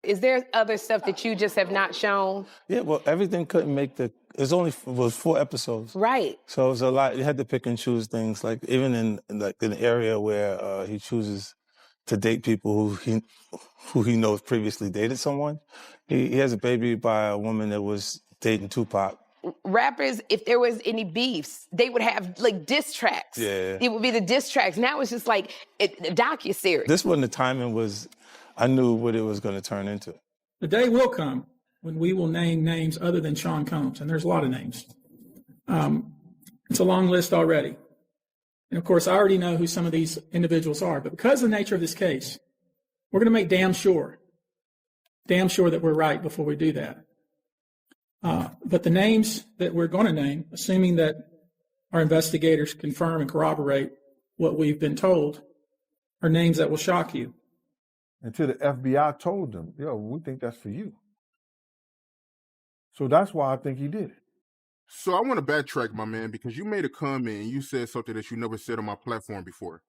Is there other stuff that you just have not shown? Yeah, well, everything couldn't make the. Was 4 episodes. Right. So it was a lot. You had to pick and choose things. Like even in an area where he chooses to date people who he knows previously dated someone. He has a baby by a woman that was dating Tupac. Rappers, if there was any beefs, they would have like diss tracks. Yeah. It would be the diss tracks. Now it's just like a docuseries. This one, the timing was, I knew what it was going to turn into. The day will come when we will name names other than Sean Combs, and there's a lot of names. It's a long list already. And of course, I already know who some of these individuals are, but because of the nature of this case, we're going to make damn sure that we're right before we do that. But the names that we're going to name, assuming that our investigators confirm and corroborate what we've been told, are names that will shock you. Until the FBI told them, yo, we think that's for you. So that's why I think he did it. So I want to backtrack, my man, because you made a comment and you said something that you never said on my platform before.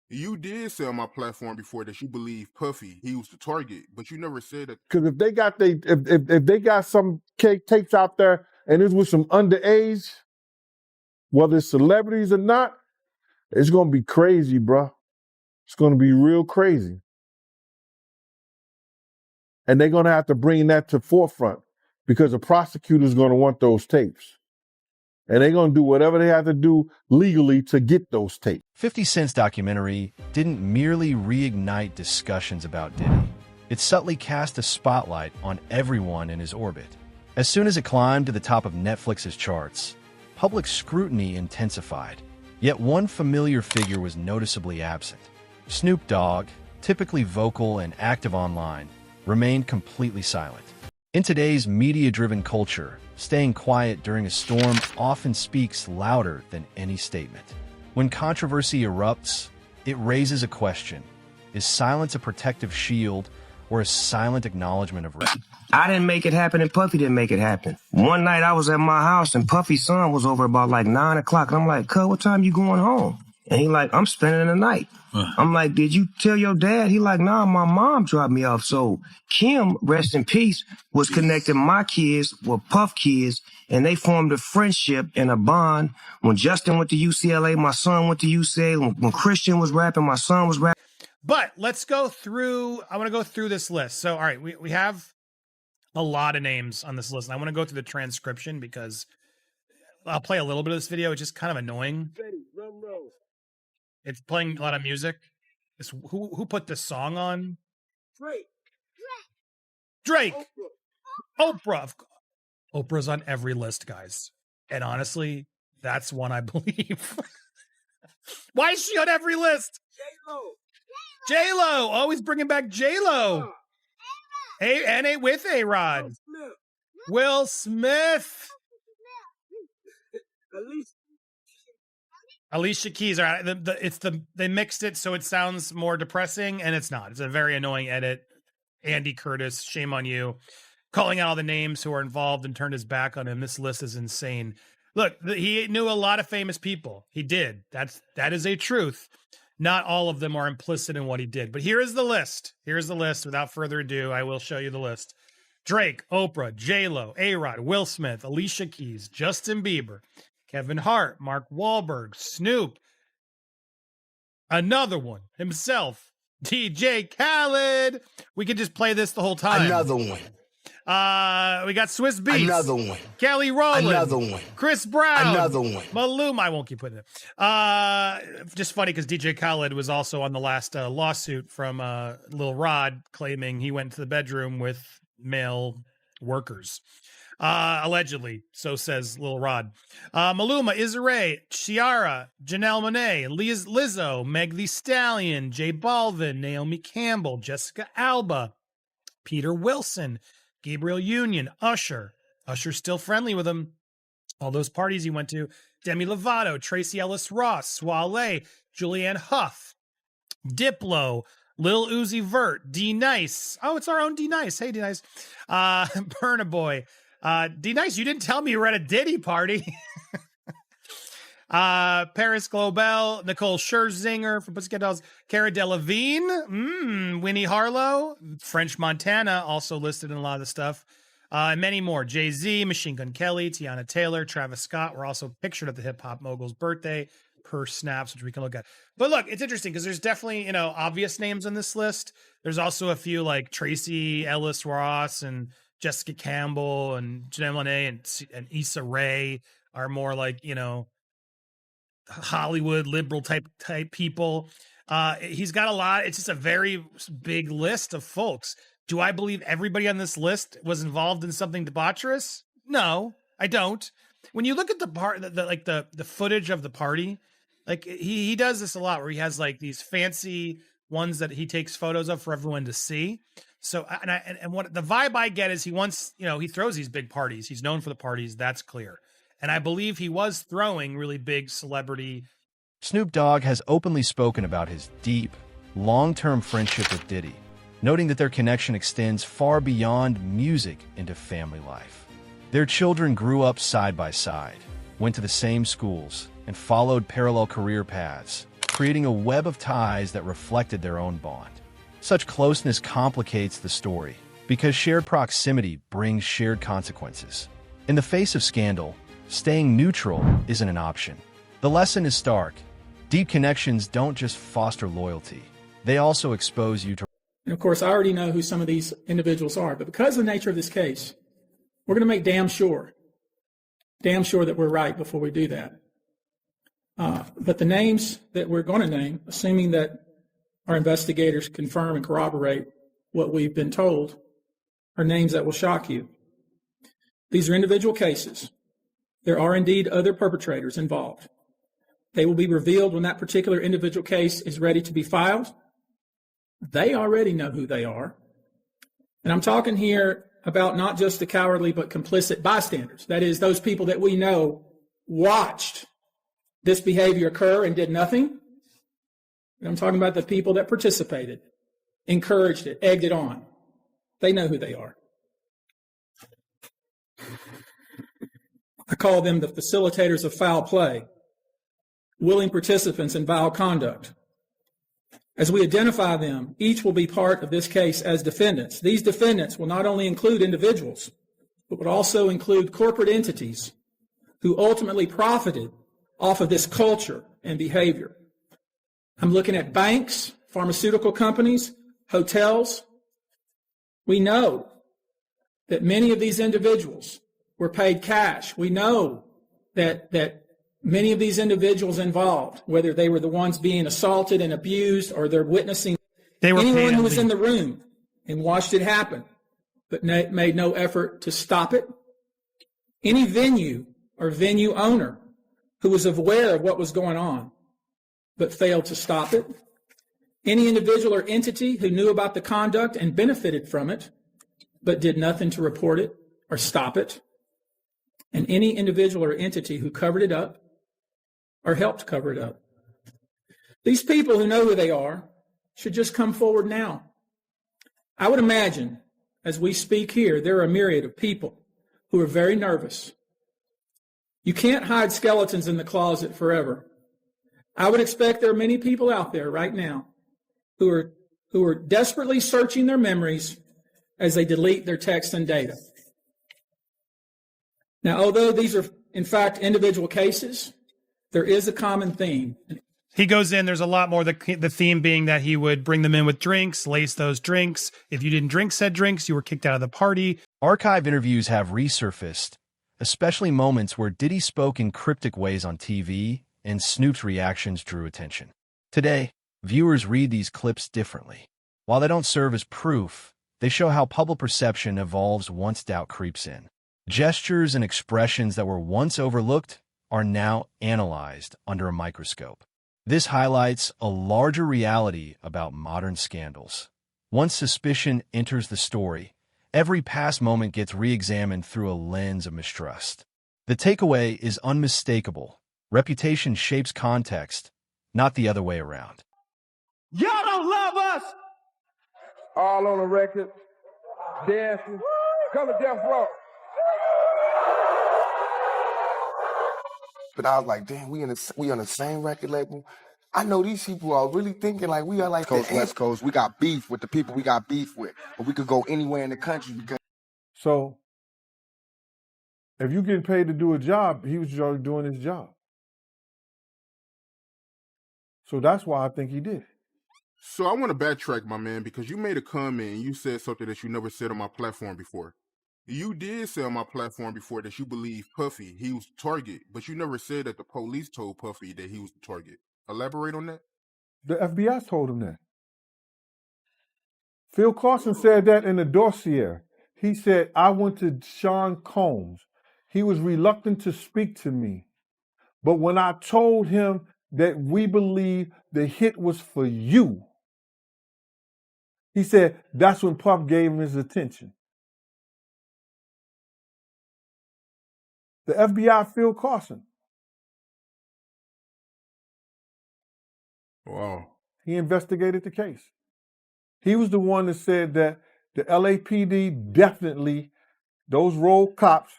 You did say on my platform before that you believe Puffy, he was the target, but you never said that. Because if they got if they got some tapes out there and it's with some underage, whether it's celebrities or not, it's gonna be crazy, bro. It's gonna be real crazy. And they're gonna have to bring that to forefront because the prosecutor's gonna want those tapes. And they're going to do whatever they have to do legally to get those tapes. 50 Cent's documentary didn't merely reignite discussions about Diddy. It subtly cast a spotlight on everyone in his orbit. As soon as it climbed to the top of Netflix's charts, public scrutiny intensified. Yet one familiar figure was noticeably absent. Snoop Dogg, typically vocal and active online, remained completely silent. In today's media-driven culture, staying quiet during a storm often speaks louder than any statement. When controversy erupts, it raises a question. Is silence a protective shield or a silent acknowledgement of risk? I didn't make it happen and Puffy didn't make it happen. One night I was at my house and Puffy's son was over about like 9 o'clock. And I'm like, cuz, what time you going home? And he like, I'm spending the night. I'm like, did you tell your dad? He like, nah, my mom dropped me off. So Kim, rest in peace, was connecting my kids with Puff kids, and they formed a friendship and a bond. When Justin went to UCLA, my son went to UCLA. When Christian was rapping, my son was rapping. But let's go through, I want to go through this list. So, all right, we have a lot of names on this list. And I want to go through the transcription because I'll play a little bit of this video. It's just kind of annoying. It's playing a lot of music. Who put this song on? Drake. Oprah. Oprah's on every list, guys. And honestly, that's one I believe. Why is she on every list? J-Lo. Always bringing back J-Lo. And with A-Rod. Will Smith. Alicia Keys. All right, they mixed it so it sounds more depressing, and it's not. It's a very annoying edit. Andy Curtis, shame on you, calling out all the names who are involved and turned his back on him. This list is insane. Look, he knew a lot of famous people. He did. That is a truth. Not all of them are implicit in what he did. But here is the list. Here's the list. Without further ado, I will show you the list. Drake, Oprah, J-Lo, A-Rod, Will Smith, Alicia Keys, Justin Bieber, Kevin Hart, Mark Wahlberg, Snoop, another one, himself, DJ Khaled. We could just play this the whole time. Another one. We got Swiss Beats. Another one. Kelly Rowland. Another one. Chris Brown. Another one. Maluma. I won't keep putting it. Just funny because DJ Khaled was also on the last lawsuit from Lil Rod claiming he went to the bedroom with male workers. Allegedly, so says Lil Rod. Maluma, Issa Rae, Ciara, Janelle Monáe, Lizzo, Meg Thee Stallion, J Balvin, Naomi Campbell, Jessica Alba, Peter Wilson, Gabriel Union, Usher. Usher's still friendly with him. All those parties he went to. Demi Lovato, Tracy Ellis Ross, Soiree, Julianne Hough, Diplo, Lil Uzi Vert, D Nice. Oh, it's our own D Nice. Hey, D Nice. Burna Boy. D Nice, you didn't tell me you were at a Diddy party. Paris Globel, Nicole Scherzinger from Pussycat Dolls, Cara Delevingne, Winnie Harlow, French Montana, also listed in a lot of the stuff. And many more. Jay-Z, Machine Gun Kelly, Tiana Taylor, Travis Scott were also pictured at the hip hop mogul's birthday per snaps, which we can look at. But look, it's interesting because there's definitely, obvious names on this list. There's also a few like Tracy Ellis Ross and Jessica Campbell and Janelle Monáe and Issa Rae are more like, Hollywood liberal type people. He's got a lot. It's just a very big list of folks. Do I believe everybody on this list was involved in something debaucherous? No, I don't. When you look at the footage of the party, like he does this a lot where he has like these fancy ones that he takes photos of for everyone to see. So, and what the vibe I get is he wants, he throws these big parties. He's known for the parties. That's clear. And I believe he was throwing really big celebrity. Snoop Dogg has openly spoken about his deep, long-term friendship with Diddy, noting that their connection extends far beyond music into family life. Their children grew up side by side, went to the same schools, and followed parallel career paths, creating a web of ties that reflected their own bond. Such closeness complicates the story, because shared proximity brings shared consequences. In the face of scandal, staying neutral isn't an option. The lesson is stark. Deep connections don't just foster loyalty. They also expose you to... And of course, I already know who some of these individuals are, but because of the nature of this case, we're going to make damn sure that we're right before we do that. But the names that we're going to name, assuming that our investigators confirm and corroborate what we've been told, are names that will shock you. These are individual cases. There are indeed other perpetrators involved. They will be revealed when that particular individual case is ready to be filed. They already know who they are. And I'm talking here about not just the cowardly but complicit bystanders. That is, those people that we know watched this behavior occur and did nothing. And I'm talking about the people that participated, encouraged it, egged it on. They know who they are. I call them the facilitators of foul play, willing participants in vile conduct. As we identify them, each will be part of this case as defendants. These defendants will not only include individuals, but would also include corporate entities who ultimately profited off of this culture and behavior. I'm looking at banks, pharmaceutical companies, hotels. We know that many of these individuals were paid cash. We know that many of these individuals involved, whether they were the ones being assaulted and abused or they're witnessing, anyone who was in the room and watched it happen, but made no effort to stop it. Any venue or venue owner who was aware of what was going on, but failed to stop it. Any individual or entity who knew about the conduct and benefited from it, but did nothing to report it or stop it. And any individual or entity who covered it up or helped cover it up. These people who know who they are should just come forward now. I would imagine, as we speak here, there are a myriad of people who are very nervous. You can't hide skeletons in the closet forever. I would expect there are many people out there right now who are desperately searching their memories as they delete their texts and data. Now, although these are, in fact, individual cases, there is a common theme. He goes in, there's a lot more, the theme being that he would bring them in with drinks, lace those drinks. If you didn't drink said drinks, you were kicked out of the party. Archive interviews have resurfaced, especially moments where Diddy spoke in cryptic ways on TV and Snoop's reactions drew attention. Today, viewers read these clips differently. While they don't serve as proof, they show how public perception evolves once doubt creeps in. Gestures and expressions that were once overlooked are now analyzed under a microscope. This highlights a larger reality about modern scandals. Once suspicion enters the story, every past moment gets re-examined through a lens of mistrust. The takeaway is unmistakable. Reputation shapes context, not the other way around. Y'all don't love us! All on the record, dancing, come to death row. But I was like, damn, we on the same record label. I know these people are really thinking like we are like Coast, West Coast, we got beef with the people we got beef with. But we could go anywhere in the country because So if you getting paid to do a job, he was already doing his job. So that's why I think he did. So I want to backtrack, my man, because you made a comment and you said something that you never said on my platform before. You did say on my platform before that you believe Puffy, he was the target, but you never said that the police told Puffy that he was the target. Elaborate on that. The FBI told him that. Phil Carson said that in the dossier. He said, I went to Sean Combs. He was reluctant to speak to me. But when I told him that we believe the hit was for you, he said, that's when Puff gave him his attention. The FBI, Phil Carson. Wow. He investigated the case. He was the one that said that the LAPD definitely, those rogue cops,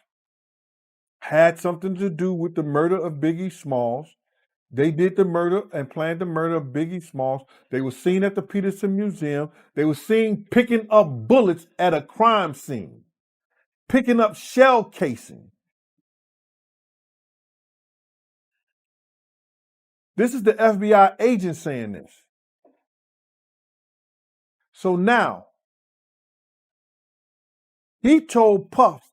had something to do with the murder of Biggie Smalls. They did the murder and planned the murder of Biggie Smalls. They were seen at the Peterson Museum. They were seen picking up bullets at a crime scene, picking up shell casing. This is the FBI agent saying this. So now, he told Puff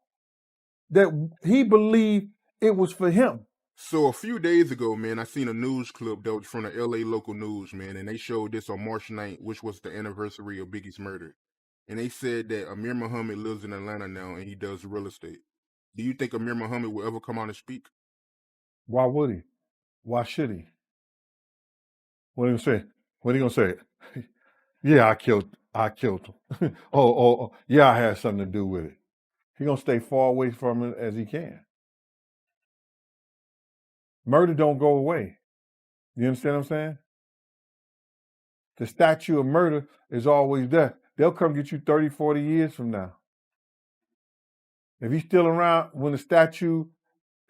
that he believed it was for him. So a few days ago, man, I seen a news clip that was from the LA local news, man, and they showed this on March 9th, which was the anniversary of Biggie's murder. And they said that Amir Muhammad lives in Atlanta now and he does real estate. Do you think Amir Muhammad will ever come out and speak? Why would he? Why should he? What are you gonna say? What are you gonna say? Yeah, I killed him. oh, yeah, I had something to do with it. He's gonna stay far away from it as he can. Murder don't go away. You understand what I'm saying? The statue of murder is always there. They'll come get you 30, 40 years from now. If he's still around when the statue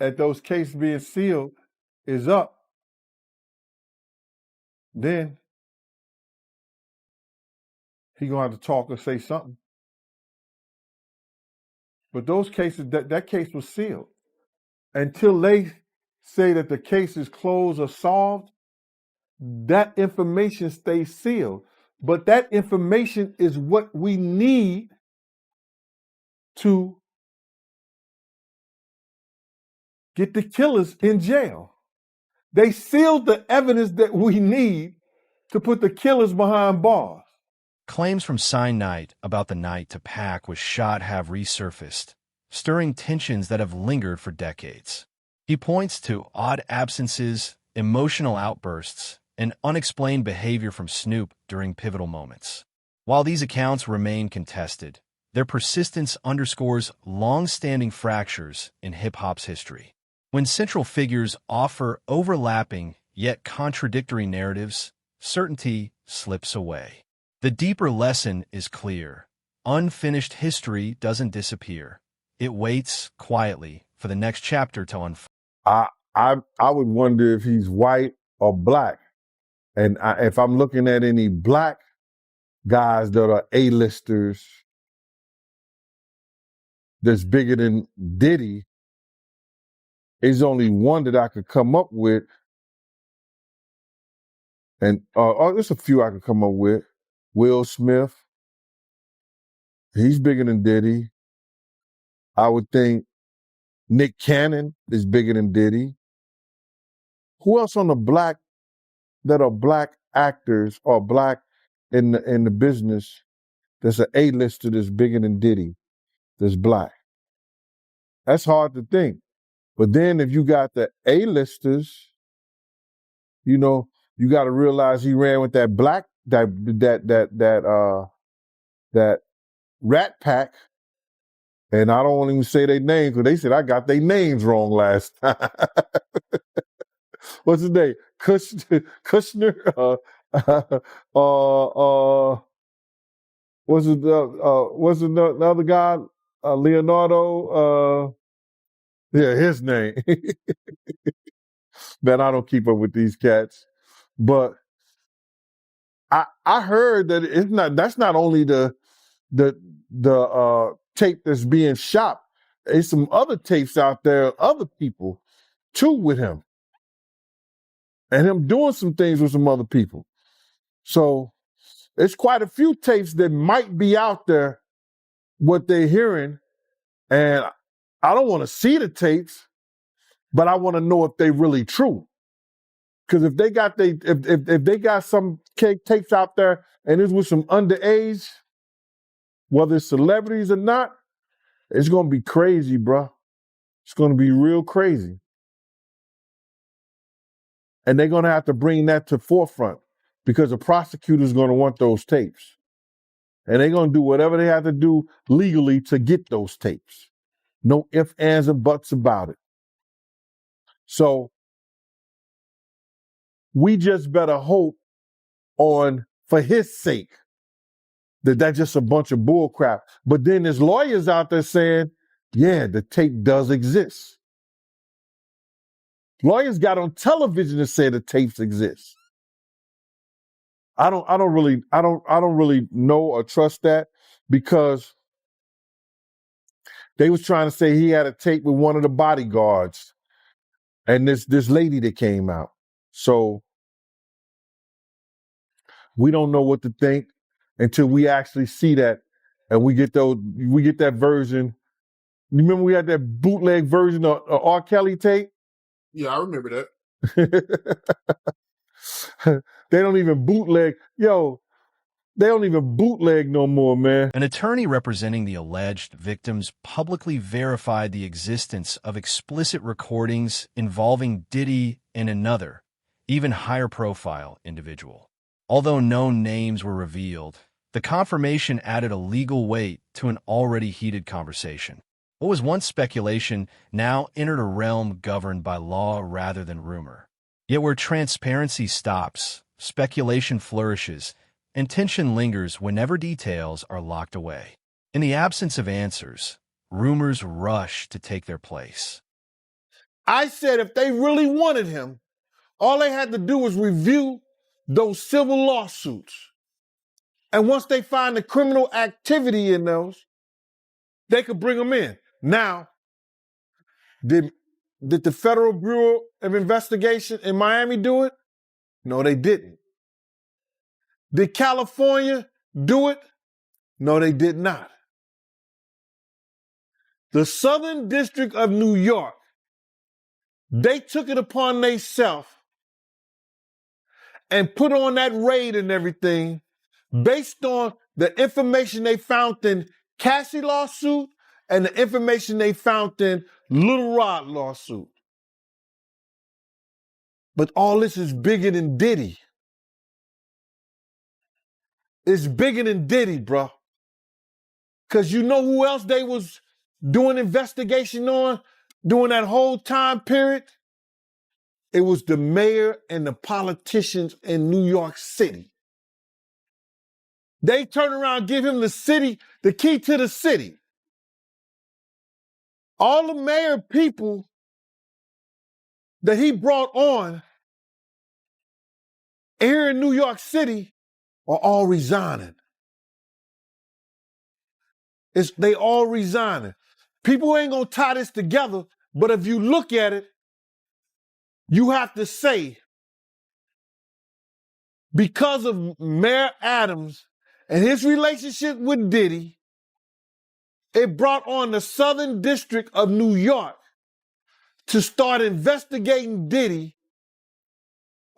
at those cases being sealed is up, then he's gonna have to talk or say something. But those cases, that case was sealed. Until they say that the case is closed or solved, that information stays sealed. But that information is what we need to get the killers in jail. They sealed the evidence that we need to put the killers behind bars. Claims from Sign Night about the night to pack was shot have resurfaced, stirring tensions that have lingered for decades. He points to odd absences, emotional outbursts, and unexplained behavior from Snoop during pivotal moments. While these accounts remain contested, their persistence underscores long-standing fractures in hip-hop's history. When central figures offer overlapping yet contradictory narratives, certainty slips away. The deeper lesson is clear. Unfinished history doesn't disappear. It waits quietly for the next chapter to unfold. I would wonder if he's white or black. And if I'm looking at any black guys that are A-listers that's bigger than Diddy, there's only one that I could come up with. And there's a few I could come up with. Will Smith, he's bigger than Diddy. I would think Nick Cannon is bigger than Diddy. Who else on the black that are black actors or black in the business that's an A-lister that's bigger than Diddy, that's black? That's hard to think. But then if you got the A-listers, you know, you got to realize he ran with that black that Rat Pack, and I don't want to even say their names because they said I got their names wrong last time. What's his name? Kushner. What's the other guy? Leonardo. Yeah, his name. Man, I don't keep up with these cats. But I heard that that's not only the tape that's being shot. There's some other tapes out there, other people too with him. And him doing some things with some other people. So it's quite a few tapes that might be out there, what they're hearing. And I don't want to see the tapes, but I want to know if they really true. Because if they got if they got some tapes out there and it's with some underage, whether it's celebrities or not, it's gonna be crazy, bro. It's gonna be real crazy. And they're gonna have to bring that to forefront because the prosecutor's gonna want those tapes. And they're gonna do whatever they have to do legally to get those tapes. No ifs, ands, and buts about it. So we just better hope for his sake, that's just a bunch of bull crap. But then there's lawyers out there saying, yeah, the tape does exist. Lawyers got on television to say the tapes exist. I don't really know or trust that because they was trying to say he had a tape with one of the bodyguards and this lady that came out. So we don't know what to think until we actually see that and we get that version. You remember we had that bootleg version of R. Kelly tape? Yeah, I remember that. They don't even bootleg. They don't even bootleg no more, man. An attorney representing the alleged victims publicly verified the existence of explicit recordings involving Diddy and another, even higher profile individual. Although no names were revealed, the confirmation added a legal weight to an already heated conversation. What was once speculation now entered a realm governed by law rather than rumor. Yet where transparency stops, speculation flourishes, and tension lingers whenever details are locked away. In the absence of answers, rumors rush to take their place. I said if they really wanted him, all they had to do was review those civil lawsuits. And once they find the criminal activity in those, they could bring him in. Now, did the Federal Bureau of Investigation in Miami do it? No, they didn't. Did California do it? No, they did not. The Southern District of New York, they took it upon themselves and put on that raid and everything based on the information they found in Cassie lawsuit and the information they found in Little Rod lawsuit. But all this is bigger than Diddy. It's bigger than Diddy, bro. Because you know who else they was doing investigation on during that whole time period? It was the mayor and the politicians in New York City. They turn around and give him the key to the city. All the mayor people that he brought on here in New York City are all resigning. They all resigning. People ain't gonna tie this together, but if you look at it, you have to say, because of Mayor Adams and his relationship with Diddy, it brought on the Southern District of New York to start investigating Diddy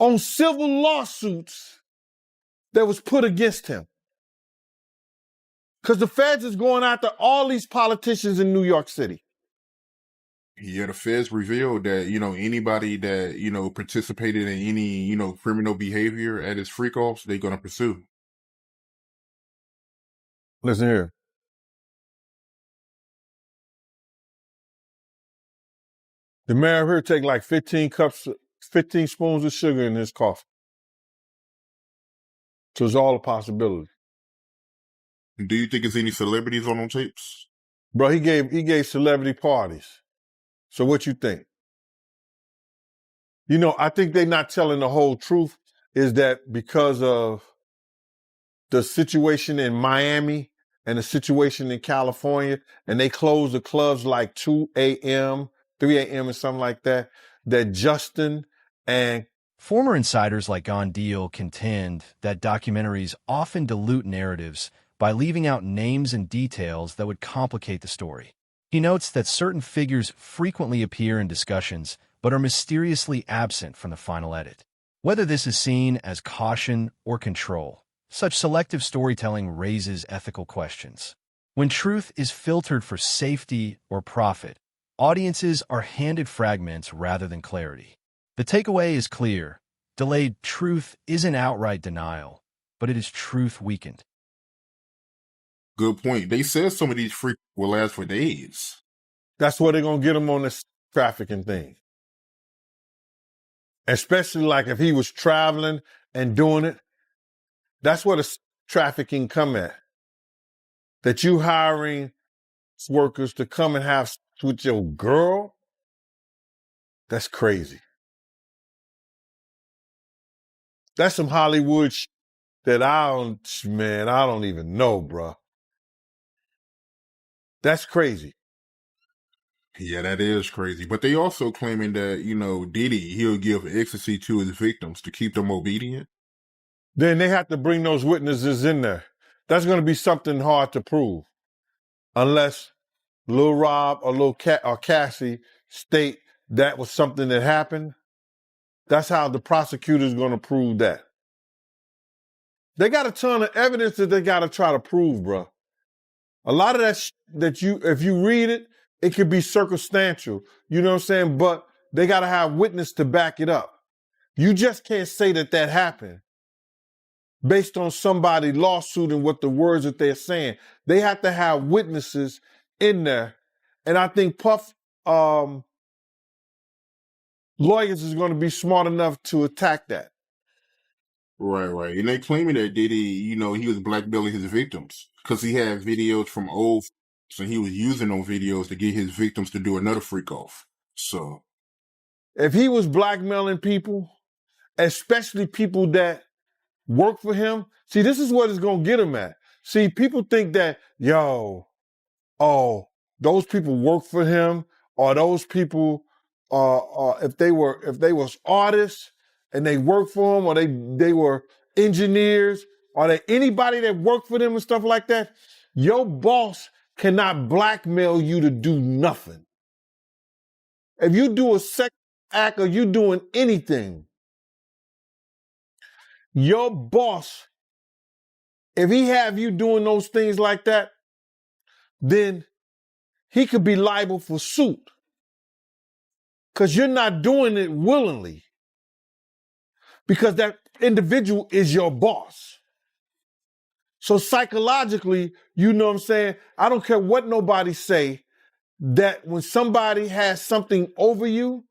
on civil lawsuits that was put against him. Because the feds is going after all these politicians in New York City. Yeah, the feds revealed that, anybody that, participated in any, criminal behavior at his freak offs, they're going to pursue. Listen here. The mayor here take like 15 spoons of sugar in his coffee. So it's all a possibility. Do you think there's any celebrities on those tapes? Bro, he gave celebrity parties. So what you think? You know, I think they're not telling the whole truth is that because of the situation in Miami and the situation in California, and they close the clubs like 2 a.m., 3 a.m. and something like that, that Justin and Former insiders like Gondil contend that documentaries often dilute narratives by leaving out names and details that would complicate the story. He notes that certain figures frequently appear in discussions but are mysteriously absent from the final edit. Whether this is seen as caution or control, such selective storytelling raises ethical questions. When truth is filtered for safety or profit, audiences are handed fragments rather than clarity. The takeaway is clear. Delayed truth isn't outright denial, but it is truth weakened. Good point. They said some of these freaks will last for days. that's where they're going to get him on this trafficking thing. Especially like if he was traveling and doing it, that's where the trafficking come at. That you hiring workers to come and have sex with your girl, that's crazy. That's some Hollywood that I don't even know, bro. That's crazy. Yeah, that is crazy. But they also claiming that, Diddy, he'll give ecstasy to his victims to keep them obedient. Then they have to bring those witnesses in there. That's going to be something hard to prove. Unless Lil Rob or or Cassie state that was something that happened. That's how the prosecutor's going to prove that. They got a ton of evidence that they got to try to prove, bro. A lot of that if you read it, it could be circumstantial. You know what I'm saying? But they got to have witness to back it up. You just can't say that happened based on somebody's lawsuit and what the words that they're saying. They have to have witnesses in there. And I think Puff lawyers is going to be smart enough to attack that. Right. And they claiming that Diddy, he was blackmailing his victims because he had videos from old and he was using those videos to get his victims to do another freak off. So if he was blackmailing people, especially people that work for him, see, this is what it's going to get him at. See, people think that, those people work for him, or those people, if they was artists and they worked for him, or they were engineers, or they anybody that worked for them and stuff like that, your boss cannot blackmail you to do nothing. If you do a sex act or you doing anything, your boss, if he have you doing those things like that, then he could be liable for suit. Because you're not doing it willingly. Because that individual is your boss. So psychologically, you know what I'm saying? I don't care what nobody say, that when somebody has something over you,